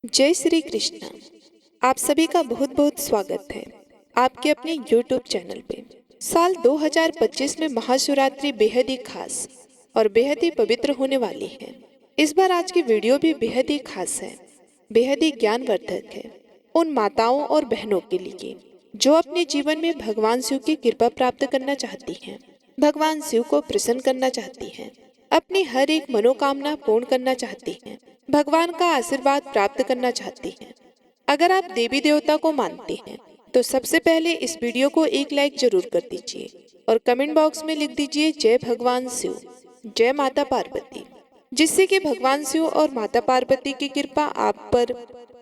जय श्री कृष्ण। आप सभी का बहुत बहुत स्वागत है आपके अपने YouTube चैनल पे। साल 2025 में महाशिवरात्रि बेहद ही खास और बेहद ही पवित्र होने वाली है। इस बार आज की वीडियो भी बेहद ही खास है, बेहद ही ज्ञानवर्धक है उन माताओं और बहनों के लिए जो अपने जीवन में भगवान शिव की कृपा प्राप्त करना चाहती हैं, भगवान शिव को प्रसन्न करना चाहती हैं, अपनी हर एक मनोकामना पूर्ण करना चाहती हैं, भगवान का आशीर्वाद प्राप्त करना चाहती हैं। अगर आप देवी देवता को मानते हैं तो सबसे पहले इस वीडियो को एक लाइक जरूर कर दीजिए और कमेंट बॉक्स में लिख दीजिए जय भगवान शिव, जय माता पार्वती, जिससे कि भगवान शिव और माता पार्वती की कृपा आप पर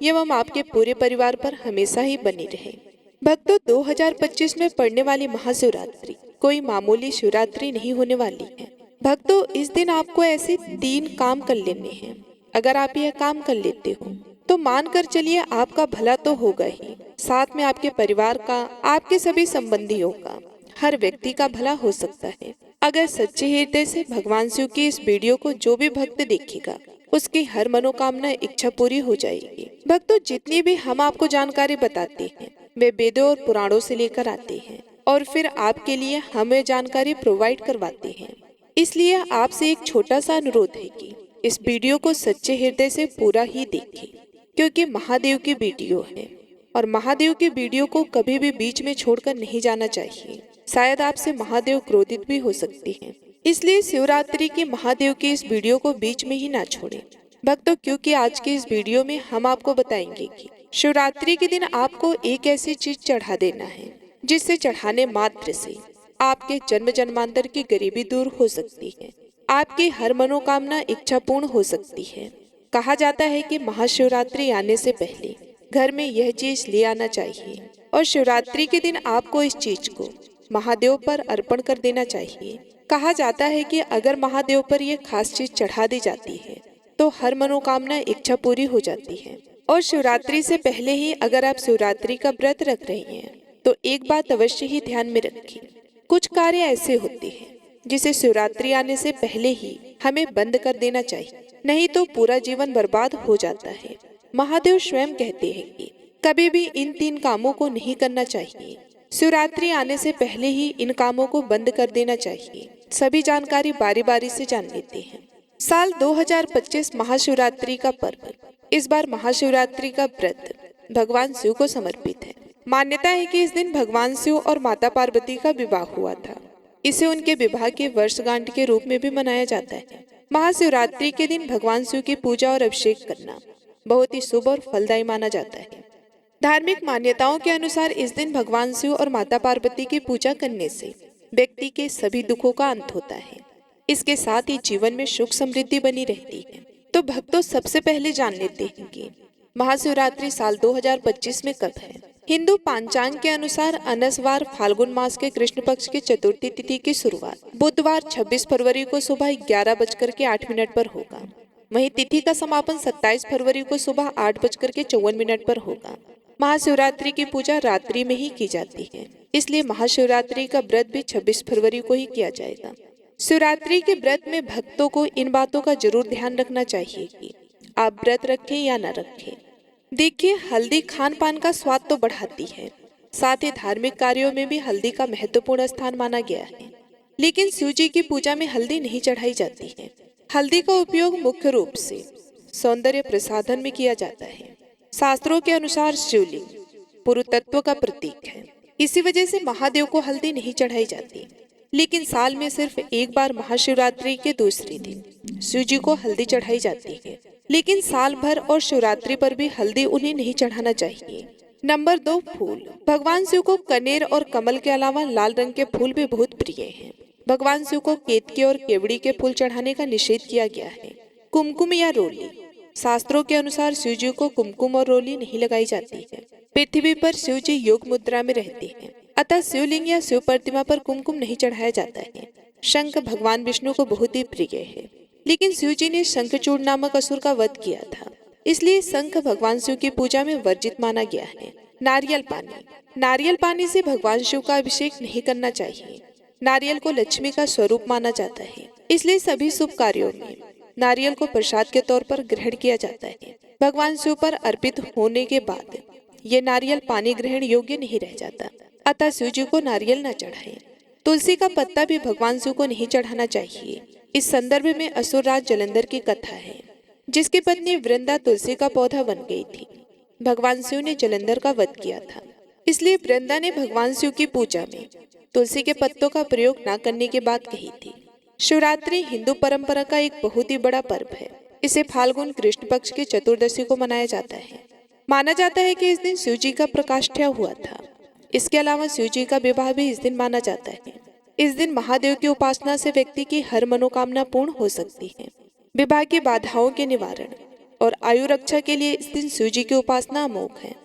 एवं आपके पूरे परिवार पर हमेशा ही बनी रहे। भक्तों, 2025 में पड़ने वाली महाशिवरात्रि कोई मामूली शिवरात्रि नहीं होने वाली है। भक्तों, इस दिन आपको ऐसे 3 काम कर लेने हैं। अगर आप यह काम कर लेते हो तो मानकर चलिए आपका भला तो होगा ही, साथ में आपके परिवार का, आपके सभी संबंधियों का, हर व्यक्ति का भला हो सकता है। अगर सच्चे हृदय से भगवान शिव की इस वीडियो को जो भी भक्त देखेगा उसकी हर मनोकामना इच्छा पूरी हो जाएगी। भक्तों, जितनी भी हम आपको जानकारी बताते हैं वे वेदों और पुराणों से लेकर आते हैं और फिर आपके लिए हम ये जानकारी प्रोवाइड करवाते हैं। इसलिए आपसे एक छोटा सा अनुरोध है कि इस वीडियो को सच्चे हृदय से पूरा ही देखें, क्योंकि महादेव की वीडियो है और महादेव की वीडियो को कभी भी बीच में छोड़कर नहीं जाना चाहिए। शायद आपसे महादेव क्रोधित भी हो सकते हैं, इसलिए शिवरात्रि की महादेव की इस वीडियो को बीच में ही ना छोड़ें। भक्तों, क्योंकि आज की इस वीडियो में हम आपको बताएंगे कि शिवरात्रि के दिन आपको एक ऐसी चीज चढ़ा देना है जिससे चढ़ाने मात्र से आपके जन्म जन्मांतर की गरीबी दूर हो सकती है, आपकी हर मनोकामना इच्छा पूर्ण हो सकती है। कहा जाता है कि महाशिवरात्रि आने से पहले घर में यह चीज ले आना चाहिए और शिवरात्रि के दिन आपको इस चीज को महादेव पर अर्पण कर देना चाहिए। कहा जाता है कि अगर महादेव पर यह खास चीज चढ़ा दी जाती है तो हर मनोकामना इच्छा पूरी हो जाती है। और शिवरात्रि से पहले ही अगर आप शिवरात्रि का व्रत रख रहे हैं तो एक बात अवश्य ही ध्यान में रखें, कुछ कार्य ऐसे होते हैं जिसे शिवरात्रि आने से पहले ही हमें बंद कर देना चाहिए, नहीं तो पूरा जीवन बर्बाद हो जाता है। महादेव स्वयं कहते हैं कि कभी भी इन 3 कामों को नहीं करना चाहिए। शिवरात्रि आने से पहले ही इन कामों को बंद कर देना चाहिए। सभी जानकारी बारी बारी से जान लेते हैं। साल 2025 महाशिवरात्रि का पर्व। इस बार महाशिवरात्रि का व्रत भगवान शिव को समर्पित है। मान्यता है कि इस दिन भगवान शिव और माता पार्वती का विवाह हुआ था। इसे उनके विवाह के वर्षगांठ के रूप में भी मनाया जाता है। महाशिवरात्रि के दिन भगवान शिव की पूजा और अभिषेक करना बहुत ही शुभ और फलदायी माना जाता है। धार्मिक मान्यताओं के अनुसार इस दिन भगवान शिव और माता पार्वती की पूजा करने से व्यक्ति के सभी दुखों का अंत होता है। इसके साथ ही जीवन में सुख समृद्धि बनी रहती है। तो भक्तों, सबसे पहले जान लेते हैं कि महाशिवरात्रि साल 2025 में कब है। हिंदू पंचांग के अनुसार अनसवार फाल्गुन मास के कृष्ण पक्ष की चतुर्थी तिथि की शुरुआत बुधवार 26 फरवरी को सुबह 11:08 पर होगा। वहीं तिथि का समापन 27 फरवरी को सुबह 8:54 पर होगा। महाशिवरात्रि की पूजा रात्रि में ही की जाती है, इसलिए महाशिवरात्रि का व्रत भी 26 फरवरी को ही किया जाएगा। शिवरात्रि के व्रत में भक्तों को इन बातों का जरूर ध्यान रखना चाहिए कि आप व्रत रखें या न रखें। देखिए, हल्दी खान पान का स्वाद तो बढ़ाती है, साथ ही धार्मिक कार्यों में भी हल्दी का महत्वपूर्ण स्थान माना गया है। लेकिन शिव जी की पूजा में हल्दी नहीं चढ़ाई जाती है। हल्दी का उपयोग मुख्य रूप से सौंदर्य प्रसाधन में किया जाता है। शास्त्रों के अनुसार शिवलिंग पुरुषत्व का प्रतीक है, इसी वजह से महादेव को हल्दी नहीं चढ़ाई जाती। लेकिन साल में सिर्फ एक बार महाशिवरात्रि के दूसरे दिन शिव जी को हल्दी चढ़ाई जाती है। लेकिन साल भर और शिवरात्रि पर भी हल्दी उन्हें नहीं चढ़ाना चाहिए। नंबर 2, फूल। भगवान शिव को कनेर और कमल के अलावा लाल रंग के फूल भी बहुत प्रिय हैं। भगवान शिव को केतकी और केवड़ी के फूल चढ़ाने का निषेध किया गया है। कुमकुम या रोली। शास्त्रों के अनुसार शिव जी को कुमकुम और रोली नहीं लगाई जाती है। पृथ्वी पर शिव जी योग मुद्रा में रहते हैं, अतः शिवलिंग या शिव प्रतिमा पर कुमकुम नहीं चढ़ाया जाता है। शंख भगवान विष्णु को बहुत ही प्रिय है, लेकिन शिव जी ने शंखचूड़ नामक असुर का वध किया था, इसलिए शंख भगवान शिव की पूजा में वर्जित माना गया है। नारियल पानी। नारियल पानी से भगवान शिव का अभिषेक नहीं करना चाहिए। नारियल को लक्ष्मी का स्वरूप माना जाता है, इसलिए सभी शुभ कार्यों में नारियल को प्रसाद के तौर पर ग्रहण किया जाता है। भगवान शिव पर अर्पित होने के बाद ये नारियल पानी ग्रहण योग्य नहीं रह जाता, अतः शिव जी को नारियल न चढ़ाएं। तुलसी का पत्ता भी भगवान शिव को नहीं चढ़ाना चाहिए। इस संदर्भ में असुरराज जलंधर की कथा है, जिसकी पत्नी वृंदा तुलसी का पौधा बन गई थी। भगवान शिव ने जलंधर का वध किया था, इसलिए वृंदा ने भगवान शिव की पूजा में तुलसी के पत्तों का प्रयोग न करने की बात कही थी। शिवरात्रि हिंदू परंपरा का एक बहुत ही बड़ा पर्व है। इसे फाल्गुन कृष्ण पक्ष की चतुर्दशी को मनाया जाता है। माना जाता है कि इस दिन शिव जी का प्रकाष्ठा हुआ था। इसके अलावा शिव जी का विवाह भी इस दिन माना जाता है। इस दिन महादेव की उपासना से व्यक्ति की हर मनोकामना पूर्ण हो सकती है। विवाह की बाधाओं के निवारण और आयु रक्षा के लिए इस दिन शिव जी की उपासना अमोघ है।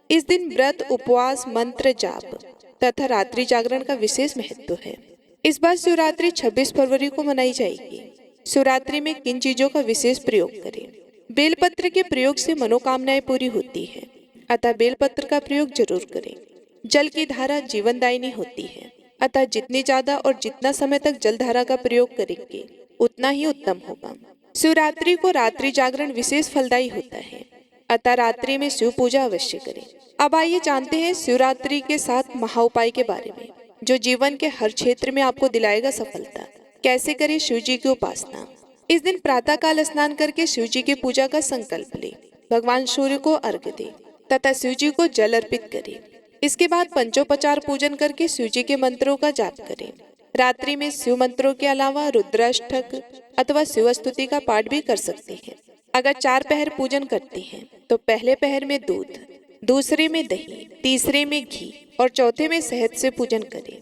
इस दिन व्रत, उपवास, मंत्र जाप तथा रात्रि जागरण का विशेष महत्व है। इस बार शिवरात्रि 26 फरवरी को मनाई जाएगी। शिवरात्रि में किन चीजों का विशेष प्रयोग करें? बेलपत्र के प्रयोग से मनोकामनाएं पूरी होती हैं, अतः बेलपत्र का प्रयोग जरूर करें। जल की धारा जीवनदायिनी होती है, अतः जितनी ज्यादा और जितना समय तक जल धारा का प्रयोग करेंगे उतना ही उत्तम होगा। शिवरात्रि को रात्रि जागरण विशेष फलदायी होता है, अतः रात्रि में शिव पूजा अवश्य करें। अब आइए जानते हैं शिवरात्रि के 7 महाउपाय के बारे में, जो जीवन के हर क्षेत्र में आपको दिलाएगा सफलता। कैसे करें शिव जी की उपासना? इस दिन प्रातः काल स्नान करके शिव जी की पूजा का संकल्प ले। भगवान सूर्य को अर्घ्य दे तथा शिव जी को जल अर्पित करें। इसके बाद पंचोपचार पूजन करके शिव जी के मंत्रों का जाप करें। रात्रि में शिव मंत्रों के अलावा रुद्राष्टक अथवा शिव स्तुति का पाठ भी कर सकते हैं। अगर 4 पहर पूजन करते हैं तो पहले पहर में दूध, दूसरे में दही, तीसरे में घी और चौथे में शहद से पूजन करें।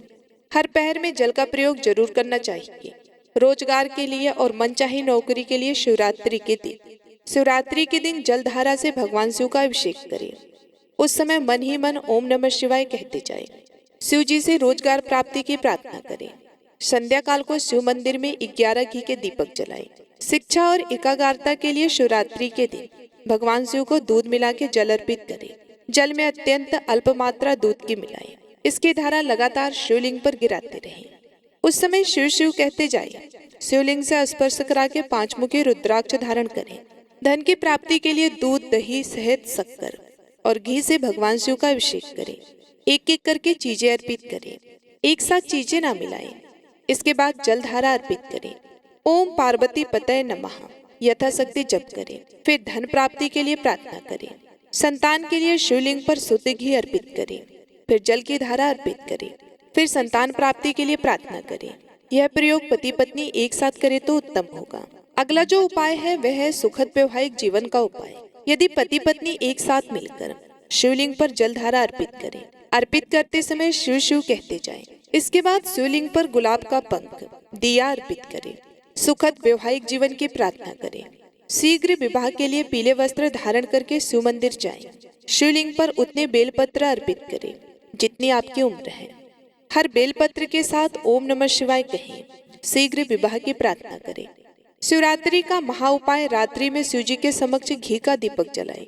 हर पहर में जल का प्रयोग जरूर करना चाहिए। रोजगार के लिए और मनचाही नौकरी के लिए शिवरात्रि के दिन जलधारा से भगवान शिव का अभिषेक करें। उस समय मन ही मन ओम नमः शिवाय कहते जाएं। शिव जी से रोजगार प्राप्ति की प्रार्थना करें। संध्या काल को शिव मंदिर में 11 घी के दीपक जलाएं। शिक्षा और एकाग्रता के लिए शिवरात्रि के दिन भगवान शिव को दूध मिला के जल अर्पित करें। जल में अत्यंत अल्प मात्रा दूध की मिलाएं। इसकी धारा लगातार शिवलिंग पर गिराते रहें। उस समय शिव शिव कहते जाएं। शिवलिंग से स्पर्श करा के 5 मुखी रुद्राक्ष धारण करें। धन की प्राप्ति के लिए दूध, दही, शहद, शक्कर और घी से भगवान शिव का अभिषेक करें। एक एक करके चीजें अर्पित करें, एक साथ चीजें ना मिलाएं। इसके बाद जलधारा अर्पित करें। ओम पार्वती पतये नमः यथाशक्ति जप करें। फिर धन प्राप्ति के लिए प्रार्थना करें। संतान के लिए शिवलिंग पर शुद्ध घी अर्पित करें। फिर जल की धारा अर्पित करें। फिर संतान प्राप्ति के लिए प्रार्थना करें। यह प्रयोग पति पत्नी एक साथ करे तो उत्तम होगा। अगला जो उपाय है वह है सुखद वैवाहिक जीवन का उपाय। यदि पति पत्नी एक साथ मिलकर शिवलिंग पर जलधारा अर्पित करें, अर्पित करते समय शिव शिव कहते जाएं। इसके बाद शिवलिंग पर गुलाब का पंख, दिया अर्पित करें। सुखद वैवाहिक जीवन की प्रार्थना करें। शीघ्र विवाह के लिए पीले वस्त्र धारण करके शिव मंदिर जाएं। शिवलिंग पर उतने बेलपत्र अर्पित करें जितनी आपकी उम्र है। हर बेलपत्र के साथ ओम नमः शिवाय कहें। शीघ्र विवाह की प्रार्थना करें। शिवरात्रि का महाउपाय, रात्रि में शिव जी के समक्ष घी का दीपक जलाएं।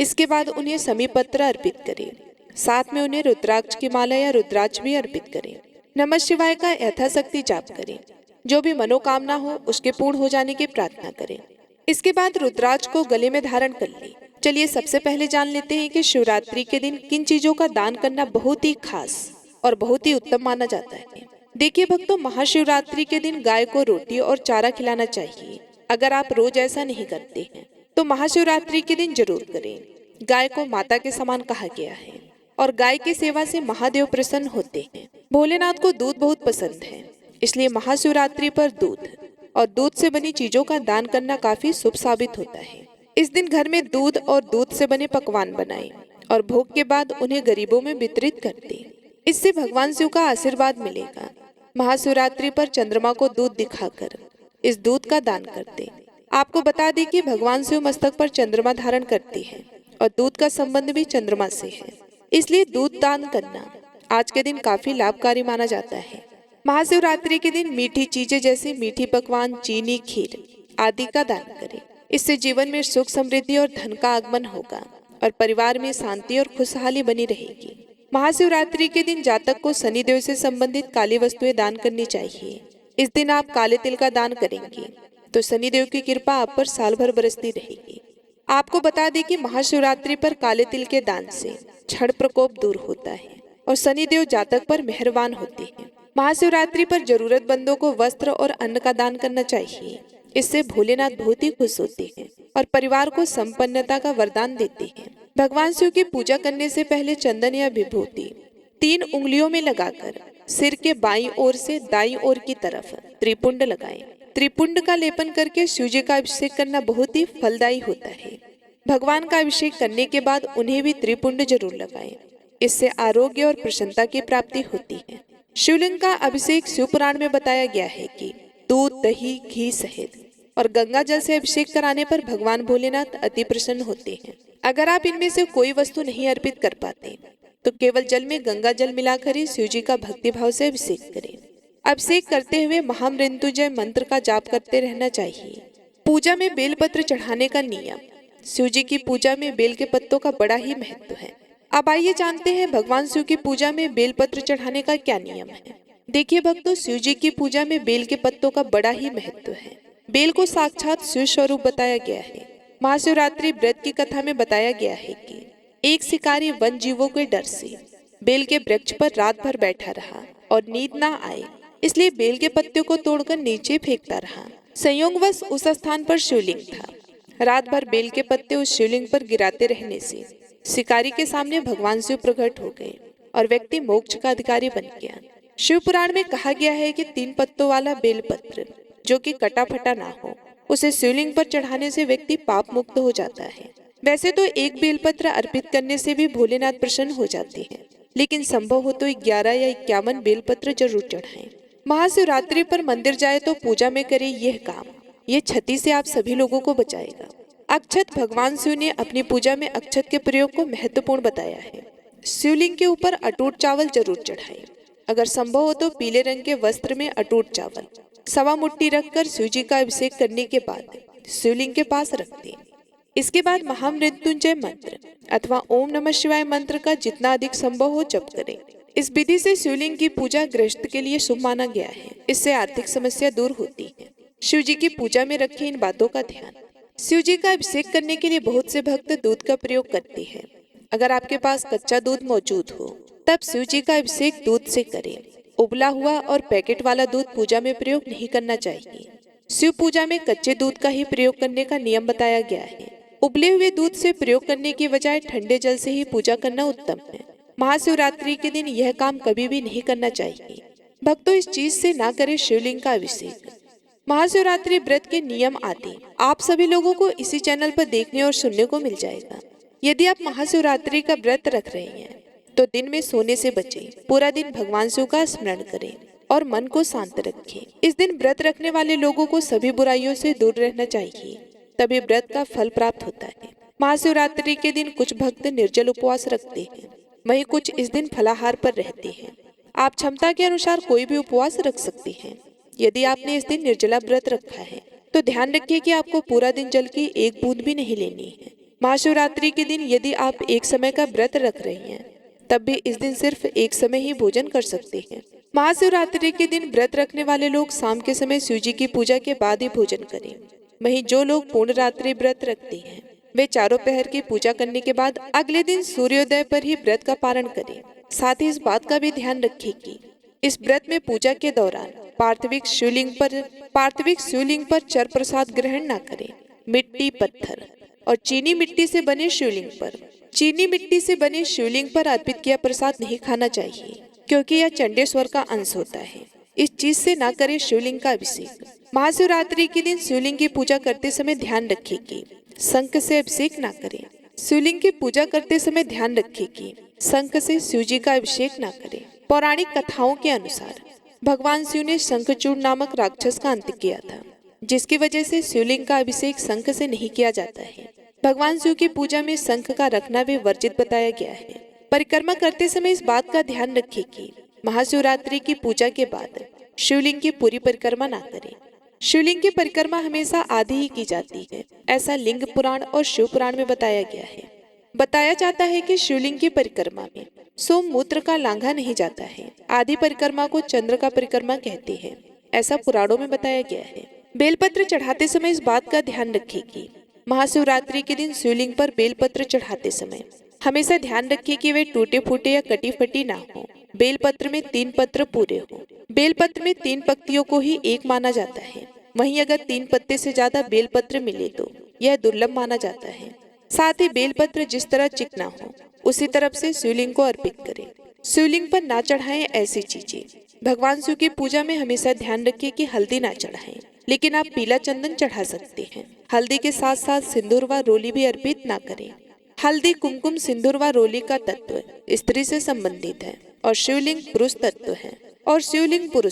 इसके बाद उन्हें समीपत्र अर्पित करें। साथ में उन्हें रुद्राक्ष की माला या रुद्राक्ष भी अर्पित करें। नमः शिवाय का यथाशक्ति जाप करें। जो भी मनोकामना हो उसके पूर्ण हो जाने की प्रार्थना करें। इसके बाद रुद्राक्ष को गले में धारण कर लें। चलिए सबसे पहले जान लेते हैं कि शिवरात्रि के दिन किन चीजों का दान करना बहुत ही खास और बहुत ही उत्तम माना जाता है। देखिए भक्तों, महाशिवरात्रि के दिन गाय को रोटी और चारा खिलाना चाहिए। अगर आप रोज ऐसा नहीं करते हैं तो महाशिवरात्रि के दिन जरूर करें। गाय को माता के समान कहा गया है और गाय की सेवा से महादेव प्रसन्न होते हैं। भोलेनाथ को दूध बहुत पसंद है, इसलिए महाशिवरात्रि पर दूध और दूध से बनी चीजों का दान करना काफी शुभ साबित होता है। इस दिन घर में दूध और दूध से बने पकवान बनाएं और भोग के बाद उन्हें गरीबों में वितरित कर दें। इससे भगवान शिव का आशीर्वाद मिलेगा। महाशिवरात्रि पर चंद्रमा को दूध दिखाकर इस दूध का दान कर दें। आपको बता दें कि भगवान शिव मस्तक पर चंद्रमा धारण करते हैं और दूध का संबंध भी चंद्रमा से है, इसलिए दूध दान करना आज के दिन काफी लाभकारी माना जाता है। महाशिवरात्रि के दिन मीठी चीजें जैसे मीठी पकवान, चीनी, खीर आदि का दान करें। इससे जीवन में सुख, समृद्धि और धन का आगमन होगा और परिवार में शांति और खुशहाली बनी रहेगी। महाशिवरात्रि के दिन जातक को शनिदेव से संबंधित काली वस्तुएं दान करनी चाहिए। इस दिन आप काले तिल का दान करेंगे तो शनिदेव की कृपा आप पर साल भर बरसती रहेगी। आपको बता दें कि महाशिवरात्रि पर काले तिल के दान से क्षण प्रकोप दूर होता है और शनिदेव जातक पर मेहरबान होते हैं। महाशिवरात्रि पर जरूरतमंदों को वस्त्र और अन्न का दान करना चाहिए। इससे भोलेनाथ बहुत ही खुश होते हैं और परिवार को संपन्नता का वरदान देते हैं। भगवान शिव की पूजा करने से पहले चंदन या विभूति 3 उंगलियों में लगाकर सिर के बाईं ओर से दाईं ओर की तरफ त्रिपुंड लगाएं। त्रिपुंड का लेपन करके शिव जी का अभिषेक करना बहुत ही फलदायी होता है। भगवान का अभिषेक करने के बाद उन्हें भी त्रिपुंड जरूर लगाएं। इससे आरोग्य और प्रसन्नता की प्राप्ति होती है। शिवलिंग का अभिषेक शिव पुराण में बताया गया है कि दूध, दही, घी, शहद और गंगा जल से अभिषेक कराने पर भगवान भोलेनाथ अति प्रसन्न होते हैं। अगर आप इनमें से कोई वस्तु नहीं अर्पित कर पाते तो केवल जल में गंगा जल मिलाकर ही शिव जी का भक्ति भाव से अभिषेक करें। अभिषेक करते हुए महामृत्युंजय मंत्र का जाप करते रहना चाहिए। पूजा में बेलपत्र चढ़ाने का नियम। शिव जी की पूजा में बेल के पत्तों का बड़ा ही महत्व है। अब आइए जानते हैं भगवान शिव की पूजा में बेलपत्र चढ़ाने का क्या नियम है। देखिए भक्तों, शिव जी की पूजा में बेल के पत्तों का बड़ा ही महत्व है। बेल को साक्षात शिव स्वरूप बताया गया है। महाशिवरात्रि व्रत की कथा में बताया गया है कि एक शिकारी वन जीवों के डर से बेल के वृक्ष पर रात भर बैठा रहा और नींद ना आए, इसलिए बेल के पत्तों को तोड़कर नीचे फेंकता रहा। संयोगवश उस स्थान पर शिवलिंग था। रात भर बेल के पत्ते उस शिवलिंग पर गिराते रहने से शिकारी के सामने भगवान शिव प्रकट हो गए और व्यक्ति मोक्ष का अधिकारी बन गया। शिव पुराण में कहा गया है कि 3 पत्तों वाला बेलपत्र जो कि कटा फटा ना हो, उसे शिवलिंग पर चढ़ाने से व्यक्ति पाप मुक्त हो जाता है। वैसे तो एक बेलपत्र अर्पित करने से भी भोलेनाथ प्रसन्न हो जाते हैं, लेकिन संभव हो तो 11 या 51 बेलपत्र जरूर चढ़ाएं। महाशिवरात्रि पर मंदिर जाए तो पूजा में करे यह काम, ये क्षति से आप सभी लोगों को बचाएगा। अक्षत। भगवान शिव ने अपनी पूजा में अक्षत के प्रयोग को महत्वपूर्ण बताया है। शिवलिंग के ऊपर अटूट चावल जरूर चढ़ाएं। अगर संभव हो तो पीले रंग के वस्त्र में अटूट चावल 1.25 मुट्ठी रखकर शिव जी का अभिषेक करने के बाद शिवलिंग के पास रख दें। इसके बाद महामृत्युंजय मंत्र अथवा ओम नमः शिवाय मंत्र का जितना अधिक संभव हो जप करें। इस विधि से शिवलिंग की पूजा गृहस्थ के लिए शुभ माना गया है। इससे आर्थिक समस्या दूर होती है। शिव जी की पूजा में रखें इन बातों का ध्यान। शिव जी का अभिषेक करने के लिए बहुत से भक्त दूध का प्रयोग करते हैं। अगर आपके पास कच्चा दूध मौजूद हो तब शिव जी का अभिषेक दूध से करें। उबला हुआ और पैकेट वाला दूध पूजा में प्रयोग नहीं करना चाहिए। शिव पूजा में कच्चे दूध का ही प्रयोग करने का नियम बताया गया है। उबले हुए दूध से प्रयोग करने की बजाय ठंडे जल से ही पूजा करना उत्तम है। महाशिवरात्रि के दिन यह काम कभी भी नहीं करना चाहिए। भक्तों, इस चीज से ना करें शिवलिंग का अभिषेक। महाशिवरात्रि व्रत के नियम आदि आप सभी लोगों को इसी चैनल पर देखने और सुनने को मिल जाएगा। यदि आप महाशिवरात्रि का व्रत रख रहे हैं तो दिन में सोने से बचें। पूरा दिन भगवान शिव का स्मरण करें और मन को शांत रखें। इस दिन व्रत रखने वाले लोगों को सभी बुराइयों से दूर रहना चाहिए, तभी व्रत का फल प्राप्त होता है। महाशिवरात्रि के दिन कुछ भक्त निर्जल उपवास रखते हैं, वहीं कुछ इस दिन फलाहार पर रहते हैं। आप क्षमता के अनुसार कोई भी उपवास रख सकते हैं। यदि आपने इस दिन निर्जला व्रत रखा है तो ध्यान रखिए कि आपको पूरा दिन जल की एक बूंद भी नहीं लेनी है। महाशिवरात्रि के दिन यदि आप एक समय का व्रत रख रहे हैं तब भी इस दिन सिर्फ एक समय ही भोजन कर सकते हैं। महाशिवरात्रि के दिन व्रत रखने वाले लोग शाम के समय शिव जी की पूजा के बाद ही भोजन करें। वहीं जो लोग पूर्ण रात्रि व्रत रखते हैं वे चारों पहर की पूजा करने के बाद अगले दिन सूर्योदय पर ही व्रत का पारण करें। साथ ही इस बात का भी ध्यान रखें कि इस व्रत में पूजा के दौरान पार्थिविक शिवलिंग पर चर प्रसाद ग्रहण न करें। मिट्टी, पत्थर और चीनी मिट्टी से बने शिवलिंग पर अर्पित किया प्रसाद नहीं खाना चाहिए, क्योंकि यह चंडेश्वर का अंश होता है। इस चीज से ना करें शिवलिंग का अभिषेक। महाशिवरात्रि के दिन शिवलिंग की पूजा करते समय ध्यान रखें कि शंख से अभिषेक ना करें। शिवलिंग की पूजा करते समय ध्यान रखें कि शंख से शिव जी का अभिषेक ना करें। पौराणिक कथाओं के अनुसार भगवान शिव ने शंखचूड़ नामक राक्षस का अंत किया था, जिसकी वजह से शिवलिंग का अभिषेक शंख से नहीं किया जाता है। भगवान शिव की पूजा में शंख का रखना भी वर्जित बताया गया है। परिक्रमा करते समय इस बात का ध्यान रखें कि महाशिवरात्रि की पूजा के बाद शिवलिंग की पूरी परिक्रमा ना करें। शिवलिंग की परिक्रमा हमेशा आधी ही की जाती है, ऐसा लिंग पुराण और शिव पुराण में बताया गया है। बताया जाता है कि शिवलिंग की परिक्रमा में सोममूत्र का लांघा नहीं जाता है। आधी परिक्रमा को चंद्र का परिक्रमा कहते हैं, ऐसा पुराणों में बताया गया है। बेलपत्र चढ़ाते समय इस बात का ध्यान रखें कि महाशिवरात्रि के दिन शिवलिंग पर बेलपत्र चढ़ाते समय हमेशा ध्यान रखिए कि वे टूटे फूटे या कटी फटी ना हो। बेलपत्र में 3 पत्र पूरे हो। बेलपत्र में 3 पत्तियों को ही एक माना जाता है। वहीं अगर 3 पत्ते से ज्यादा बेलपत्र मिले तो यह दुर्लभ माना जाता है। साथ ही बेलपत्र जिस तरह चिकना हो उसी तरफ से शिवलिंग को अर्पित करें। शिवलिंग पर ना चढ़ाएं ऐसी चीजें। भगवान शिव की पूजा में हमेशा ध्यान रखिए कि हल्दी ना चढ़ाएं, लेकिन आप पीला चंदन चढ़ा सकते हैं। हल्दी के साथ साथ सिंदूर व रोली भी अर्पित ना करें। हल्दी, कुमकुम, सिंदूर व रोली का तत्व स्त्री से संबंधित है और शिवलिंग पुरुष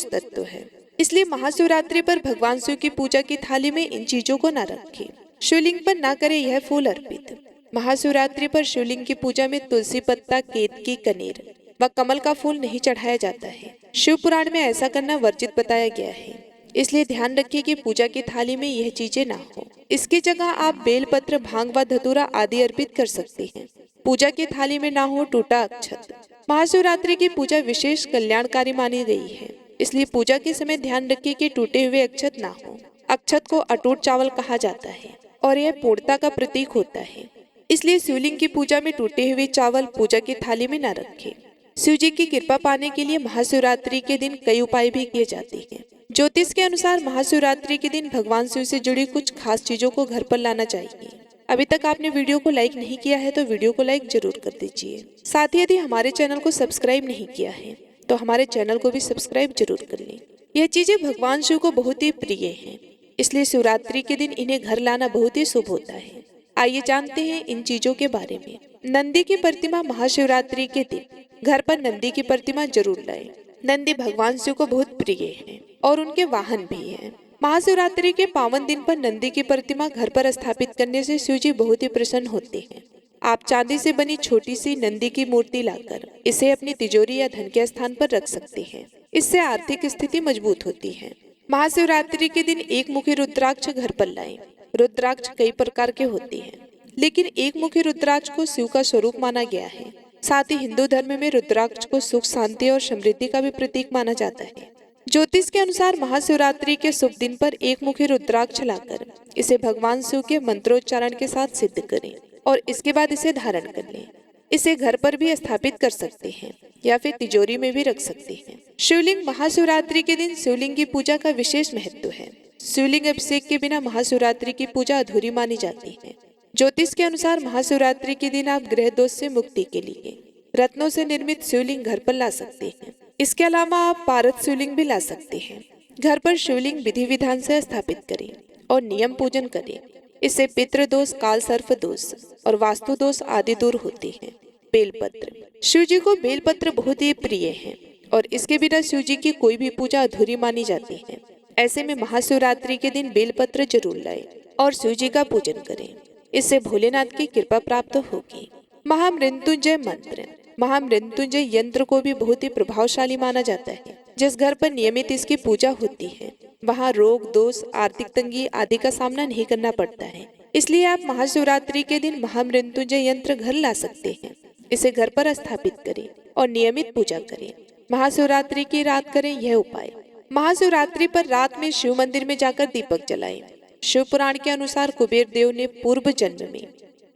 तत्व है। इसलिए महाशिवरात्रि पर भगवान शिव की पूजा की थाली में इन चीजों को न रखें। शिवलिंग पर ना करें यह फूल अर्पित। महाशिवरात्रि पर शिवलिंग की पूजा में तुलसी पत्ता, केतकी, कनेर व कमल का फूल नहीं चढ़ाया जाता है। शिव पुराण में ऐसा करना वर्जित बताया गया है। इसलिए ध्यान रखिए कि पूजा की थाली में यह चीजें ना हो। इसकी जगह आप बेलपत्र, भांग व धतूरा आदि अर्पित कर सकते हैं। पूजा की थाली में ना हो टूटा अक्षत। महाशिवरात्रि की पूजा विशेष कल्याणकारी मानी गई है, इसलिए पूजा के समय ध्यान रखिए कि टूटे हुए अक्षत ना हो। अक्षत को अटूट चावल कहा जाता है और यह पूर्णता का प्रतीक होता है। इसलिए शिवलिंग की पूजा में टूटे हुए चावल पूजा की थाली में न रखें। शिव जी की कृपा पाने के लिए महाशिवरात्रि के दिन कई उपाय भी किए जाते हैं। ज्योतिष के अनुसार महाशिवरात्रि के दिन भगवान शिव से जुड़ी कुछ खास चीजों को घर पर लाना चाहिए। अभी तक आपने वीडियो को लाइक नहीं किया है तो वीडियो को लाइक जरूर कर दीजिए। साथ ही यदि हमारे चैनल को सब्सक्राइब नहीं किया है तो हमारे चैनल को भी सब्सक्राइब जरूर कर लें। यह चीजें भगवान शिव को बहुत ही प्रिय हैं, इसलिए शिवरात्रि के दिन इन्हें घर लाना बहुत ही शुभ होता है। आइए जानते हैं इन चीजों के बारे में। नंदी की प्रतिमा महाशिवरात्रि के दिन घर पर नंदी की प्रतिमा जरूर लाएं। नंदी भगवान शिव को बहुत प्रिय है और उनके वाहन भी हैं। महाशिवरात्रि के पावन दिन पर नंदी की प्रतिमा घर पर स्थापित करने से शिव जी बहुत ही प्रसन्न होते हैं। आप चांदी से बनी छोटी सी नंदी की मूर्ति लाकर इसे अपनी तिजोरी या धन के स्थान पर रख सकते हैं। इससे आर्थिक स्थिति मजबूत होती है। महाशिवरात्रि के दिन एक मुखी रुद्राक्ष घर पर लाएं। रुद्राक्ष कई प्रकार के होते हैं, लेकिन एक मुखी रुद्राक्ष को शिव का स्वरूप माना गया है। साथ ही हिंदू धर्म में रुद्राक्ष को सुख, शांति और समृद्धि का भी प्रतीक माना जाता है। ज्योतिष के अनुसार महाशिवरात्रि के शुभ दिन पर एक मुखी रुद्राक्ष लाकर इसे भगवान शिव के मंत्रोच्चारण के साथ सिद्ध करें और इसके बाद इसे धारण कर लें। इसे घर पर भी स्थापित कर सकते हैं या फिर तिजोरी में भी रख सकते हैं। शिवलिंग महाशिवरात्रि के दिन शिवलिंग की पूजा का विशेष महत्व है। शिवलिंग अभिषेक के बिना महाशिवरात्रि की पूजा अधूरी मानी जाती है। ज्योतिष के अनुसार महाशिवरात्रि के दिन आप ग्रह दोष से मुक्ति के लिए रत्नों से निर्मित शिवलिंग घर पर ला सकते हैं। इसके अलावा आप पारद शिवलिंग भी ला सकते हैं। घर पर शिवलिंग विधि विधान से स्थापित करें और नियम पूजन करें। इससे पितृ दोष, काल सर्प दोष और वास्तु दोष आदि दूर होते हैं। बेलपत्र, शिव जी को बेलपत्र बहुत ही प्रिय है और इसके बिना शिव जी की कोई भी पूजा अधूरी मानी जाती है। ऐसे में महाशिवरात्रि के दिन बेलपत्र जरूर लाएं और शिव जी का पूजन करें। इससे भोलेनाथ की कृपा प्राप्त होगी। महामृत्युंजय मंत्र, महामृत्युंजय यंत्र को भी बहुत ही प्रभावशाली माना जाता है। जिस घर पर नियमित इसकी पूजा होती है वहाँ रोग, दोष, आर्थिक तंगी आदि का सामना नहीं करना पड़ता है। इसलिए आप महाशिवरात्रि के दिन महामृत्युंजय यंत्र घर ला सकते हैं। इसे घर पर स्थापित करें और नियमित पूजा करें। महाशिवरात्रि की रात करें यह उपाय। महाशिवरात्रि पर रात में शिव मंदिर में जाकर दीपक जलाएं। शिव पुराण के अनुसार कुबेर देव ने पूर्व जन्म में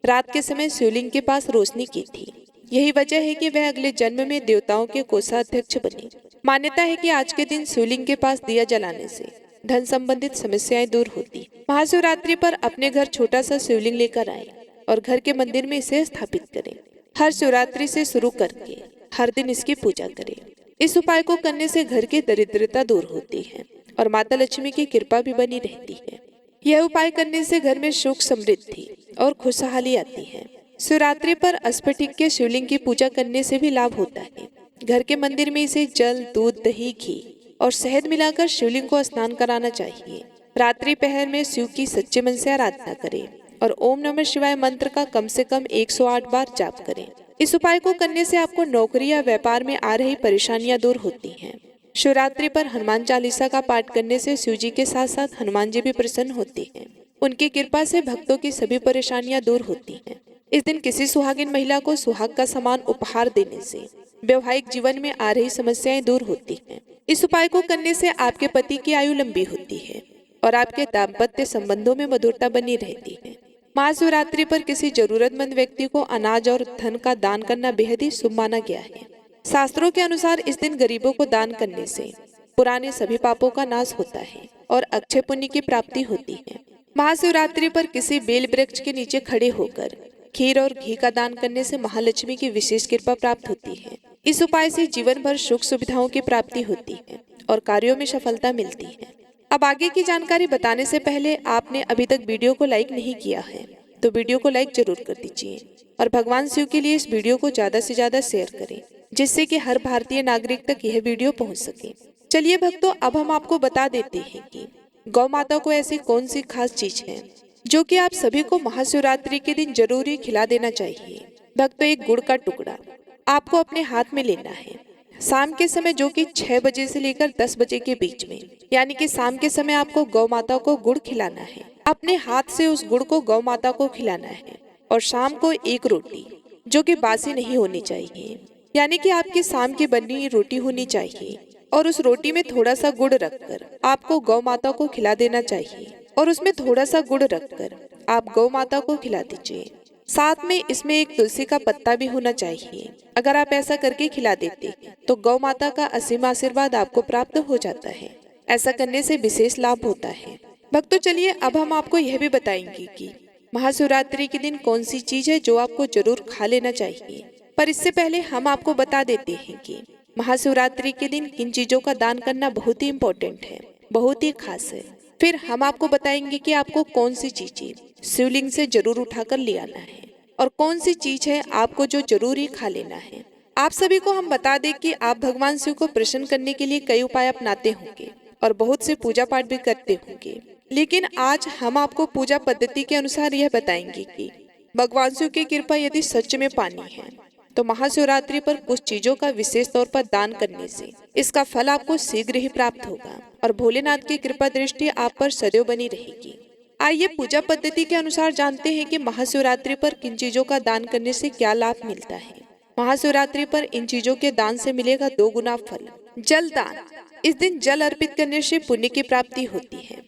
रात के समय शिवलिंग के पास रोशनी की थी। यही वजह है कि वह अगले जन्म में देवताओं के कोषाध्यक्ष बने। मान्यता है कि आज के दिन शिवलिंग के पास दिया जलाने से धन संबंधित समस्याएं दूर होती। महाशिवरात्रि पर अपने घर छोटा सा शिवलिंग लेकर आए और घर के मंदिर में इसे स्थापित करें। हर शिवरात्रि से शुरू करके हर दिन इसकी पूजा करें। इस उपाय को करने से घर की दरिद्रता दूर होती है और माता लक्ष्मी की कृपा भी बनी रहती है। यह उपाय करने से घर में सुख, समृद्धि और खुशहाली आती है। शिवरात्रि पर स्फटिक के शिवलिंग की पूजा करने से भी लाभ होता है। घर के मंदिर में इसे जल, दूध, दही, घी और शहद मिलाकर शिवलिंग को स्नान कराना चाहिए। रात्रि पहर में शिव की सच्चे मन से आराधना करें और ओम नमः शिवाय मंत्र का कम से कम 108 बार जाप करें। इस उपाय को करने से आपको नौकरी या व्यापार में आ रही परेशानियां दूर होती हैं। शिवरात्रि पर हनुमान चालीसा का पाठ करने से शिव जी के साथ साथ हनुमान जी भी प्रसन्न होते हैं। उनकी कृपा से भक्तों की सभी परेशानियां दूर होती हैं। इस दिन किसी सुहागिन महिला को सुहाग का सामान उपहार देने से वैवाहिक जीवन में आ रही समस्याएं दूर होती हैं। इस उपाय को करने से आपके पति की आयु लंबी होती है और आपके दाम्पत्य संबंधों में मधुरता बनी रहती है। महाशिवरात्रि पर किसी जरूरतमंद व्यक्ति को अनाज और धन का दान करना बेहद ही शुभ माना गया है। शास्त्रों के अनुसार इस दिन गरीबों को दान करने से पुराने सभी पापों का नाश होता है और अक्षय पुण्य की प्राप्ति होती है। महाशिवरात्रि पर किसी बेल वृक्ष के नीचे खड़े होकर खीर और घी का दान करने से महालक्ष्मी की विशेष कृपा प्राप्त होती है। इस उपाय से जीवन भर सुख सुविधाओं की प्राप्ति होती है और कार्यों में सफलता मिलती है। अब आगे की जानकारी बताने से पहले आपने अभी तक वीडियो को लाइक नहीं किया है तो वीडियो को लाइक जरूर कर दीजिए और भगवान शिव के लिए इस वीडियो को ज्यादा से ज्यादा शेयर करें, जिससे कि हर भारतीय नागरिक तक यह वीडियो पहुंच सके। चलिए भक्तों, अब हम आपको बता देते हैं कि गौ माता को ऐसी कौन सी खास चीज है जो कि आप सभी को महाशिवरात्रि के दिन जरूर ही खिला देना चाहिए। भक्तों, एक गुड़ का टुकड़ा आपको अपने हाथ में लेना है। शाम के समय जो कि 6 बजे से लेकर 10 बजे के बीच में, यानी कि शाम के समय आपको गौ माता को गुड़ खिलाना है। अपने हाथ से उस गुड़ को गौ माता को खिलाना है और शाम को एक रोटी जो कि बासी नहीं होनी चाहिए, यानी कि आपकी शाम की बनी हुई रोटी होनी चाहिए और उस रोटी में थोड़ा सा गुड़ रखकर आपको गौ माता को खिला देना चाहिए और उसमें थोड़ा सा गुड़ रखकर आप गौ माता को खिला दीजिए। साथ में इसमें एक तुलसी का पत्ता भी होना चाहिए। अगर आप ऐसा करके खिला देते हैं तो गौ माता का असीम आशीर्वाद आपको प्राप्त हो जाता है। ऐसा करने से विशेष लाभ होता है। भक्तों, चलिए अब हम आपको यह भी बताएंगे कि महाशिवरात्रि के दिन कौन सी चीज है जो आपको जरूर खा लेना चाहिए। पर इससे पहले हम आपको बता देते हैं कि महाशिवरात्रि के दिन किन चीजों का दान करना बहुत ही इम्पोर्टेंट है, बहुत ही खास है। फिर हम आपको बताएंगे कि आपको कौन सी चीजें शिवलिंग से जरूर उठाकर ले आना है और कौन सी चीज है आपको जो जरूर ही खा लेना है। आप सभी को हम बता दें कि आप भगवान शिव को प्रसन्न करने के लिए कई उपाय अपनाते होंगे और बहुत से पूजा पाठ भी करते होंगे, लेकिन आज हम आपको पूजा पद्धति के अनुसार यह बताएंगे कि भगवान शिव की कृपा यदि सच में पानी है तो महाशिवरात्रि पर कुछ चीजों का विशेष तौर पर दान करने से इसका फल आपको शीघ्र ही प्राप्त होगा और भोलेनाथ की कृपा दृष्टि आप पर सदैव बनी रहेगी। आइए पूजा पद्धति के अनुसार जानते हैं कि महाशिवरात्रि पर किन चीजों का दान करने से क्या लाभ मिलता है। महाशिवरात्रि पर इन चीजों के दान से मिलेगा 2 गुना फल। जल दान, इस दिन जल अर्पित करने से पुण्य की प्राप्ति होती है।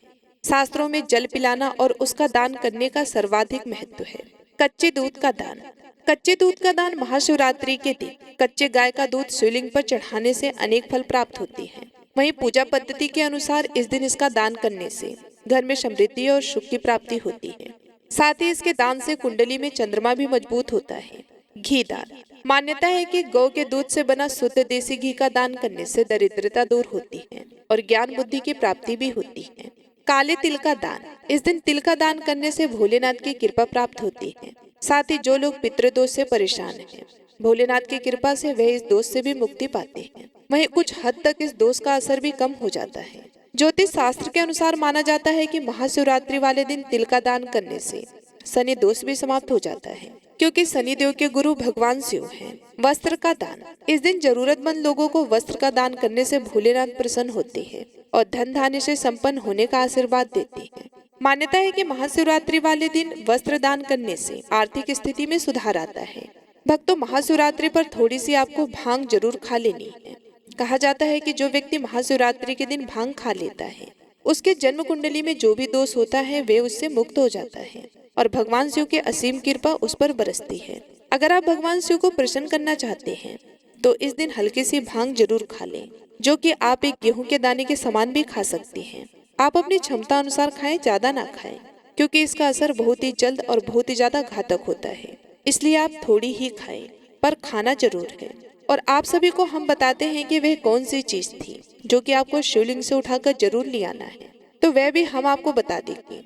शास्त्रों में जल पिलाना और उसका दान करने का सर्वाधिक महत्व है। कच्चे दूध का दान, कच्चे दूध का दान महाशिवरात्रि के दिन कच्चे गाय का दूध शिवलिंग पर चढ़ाने से अनेक फल प्राप्त होते हैं। वहीं पूजा पद्धति के अनुसार इस दिन इसका दान करने से घर में समृद्धि और सुख की प्राप्ति होती है। साथ ही इसके दान से कुंडली में चंद्रमा भी मजबूत होता है। घी दान, मान्यता है कि गौ के दूध से बना शुद्ध देसी घी का दान करने से दरिद्रता दूर होती है और ज्ञान बुद्धि की प्राप्ति भी होती है। काले तिल का दान, इस दिन तिल का दान करने से भोलेनाथ की कृपा प्राप्त होती है। साथ ही जो लोग पितृदोष से परेशान हैं, भोलेनाथ की कृपा से वह इस दोष से भी मुक्ति पाते हैं। वहीं कुछ हद तक इस दोष का असर भी कम हो जाता है। ज्योतिष शास्त्र के अनुसार माना जाता है कि महाशिवरात्रि वाले दिन तिल का दान करने से शनि दोष भी समाप्त हो जाता है, क्योंकि शनि देव के गुरु भगवान शिव हैं। वस्त्र का दान, इस दिन जरूरतमंद लोगों को वस्त्र का दान करने से भोलेनाथ प्रसन्न होते हैं और धन धान्य से संपन्न होने का आशीर्वाद देते हैं। मान्यता है कि महाशिवरात्रि वाले दिन वस्त्र दान करने से आर्थिक स्थिति में सुधार आता है। भक्तों, महाशिवरात्रि पर थोड़ी सी आपको भांग जरूर खा लेनी है। कहा जाता है कि जो व्यक्ति महाशिवरात्रि के दिन भांग खा लेता है उसके जन्म कुंडली में जो भी दोष होता है वे उससे मुक्त हो जाता है और भगवान शिव की असीम कृपा उस पर बरसती है। अगर आप भगवान शिव को प्रसन्न करना चाहते हैं तो इस दिन हल्की सी भांग जरूर खा लें, जो कि आप एक गेहूं के दाने के समान भी खा सकते हैं। आप अपनी क्षमता अनुसार खाएं, ज्यादा ना खाएं, क्योंकि इसका असर बहुत ही जल्द और बहुत ही ज्यादा घातक होता है। इसलिए आप थोड़ी ही खाएं, पर खाना जरूर है। और आप सभी को हम बताते हैं कि वह कौन सी चीज थी जो कि आपको शिवलिंग से उठाकर जरूर ले आना है। तो वह भी हम आपको बता देंगे।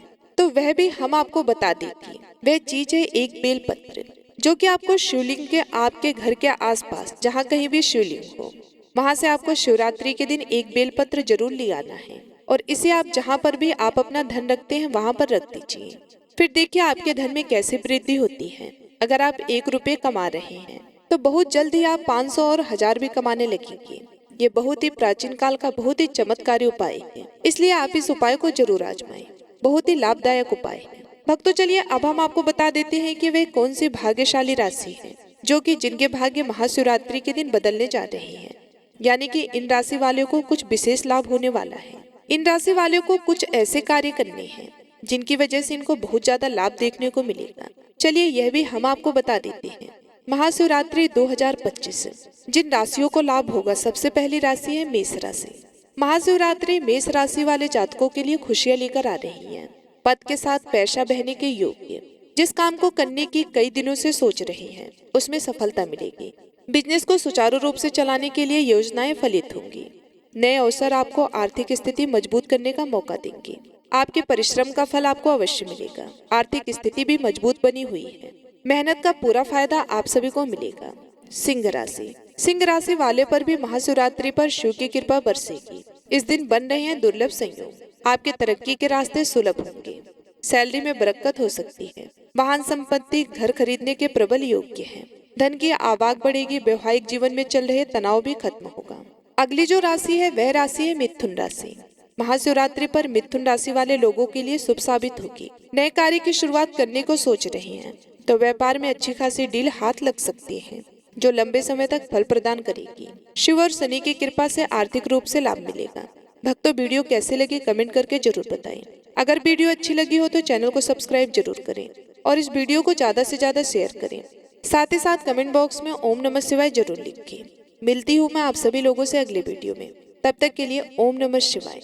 वह चीज है एक बेलपत्र, जो कि आपको शिवलिंग के आपके घर के आसपास जहाँ कहीं भी शिवलिंग हो वहाँ से आपको शिवरात्रि के दिन एक बेलपत्र जरूर ले आना है और इसे आप जहाँ पर भी आप अपना धन रखते हैं वहाँ पर रख दीजिए। फिर देखिए आपके धन में कैसे वृद्धि होती है। अगर आप 1 रुपये कमा रहे हैं तो बहुत जल्द ही आप 500 और 1000 भी कमाने लगेंगे। ये बहुत ही प्राचीन काल का बहुत ही चमत्कारी उपाय है, इसलिए आप इस उपाय को जरूर आजमाएं। बहुत ही लाभदायक उपाय है। भक्तों, चलिए अब हम आपको बता देते हैं कि वह कौन सी भाग्यशाली राशि है जो कि जिनके भाग्य महाशिवरात्रि के दिन बदलने जा रहे हैं। यानी कि इन राशि वालों को कुछ विशेष लाभ होने वाला है। इन राशि वालों को कुछ ऐसे कार्य करने हैं जिनकी वजह से इनको बहुत ज्यादा लाभ देखने को मिलेगा। चलिए यह भी हम आपको बता देते हैं। महाशिवरात्रि 2025 जिन राशियों को लाभ होगा, सबसे पहली राशि है मेष राशि। महाशिवरात्रि मेष राशि वाले जातकों के लिए खुशियां लेकर आ रही है। पद के साथ पैसा बहने के योग्य। जिस काम को करने की कई दिनों से सोच रही हैं, उसमें सफलता मिलेगी। बिजनेस को सुचारू रूप से चलाने के लिए योजनाएं फलित होंगी। नए अवसर आपको आर्थिक स्थिति मजबूत करने का मौका देंगे। आपके परिश्रम का फल आपको अवश्य मिलेगा। आर्थिक स्थिति भी मजबूत बनी हुई है। मेहनत का पूरा फायदा आप सभी को मिलेगा। सिंह राशि। सिंह राशि वाले पर भी महाशिवरात्रि पर शिव की कृपा बरसेगी। इस दिन बन रहे हैं दुर्लभ संयोग। आपके तरक्की के रास्ते सुलभ होंगे। सैलरी में बरकत हो सकती है। वाहन संपत्ति, घर खरीदने के प्रबल योग्य हैं। धन की आवक बढ़ेगी। वैवाहिक जीवन में चल रहे तनाव भी खत्म होगा। अगली जो राशि है वह राशि है मिथुन राशि। महाशिवरात्रि पर मिथुन राशि वाले लोगों के लिए शुभ साबित होगी। नए कार्य की शुरुआत करने को सोच रहे हैं तो व्यापार में अच्छी खासी डील हाथ लग सकती है, जो लंबे समय तक फल प्रदान करेगी। शिव और शनि की कृपा से आर्थिक रूप से लाभ मिलेगा। भक्तों, वीडियो कैसे लगी कमेंट करके जरूर बताएं। अगर वीडियो अच्छी लगी हो तो चैनल को सब्सक्राइब जरूर करें और इस वीडियो को ज्यादा से ज्यादा शेयर करें। साथ ही साथ कमेंट बॉक्स में ओम नमः शिवाय जरूर लिखें। मिलती हूँ मैं आप सभी लोगों से अगले वीडियो में। तब तक के लिए ओम नमः शिवाय।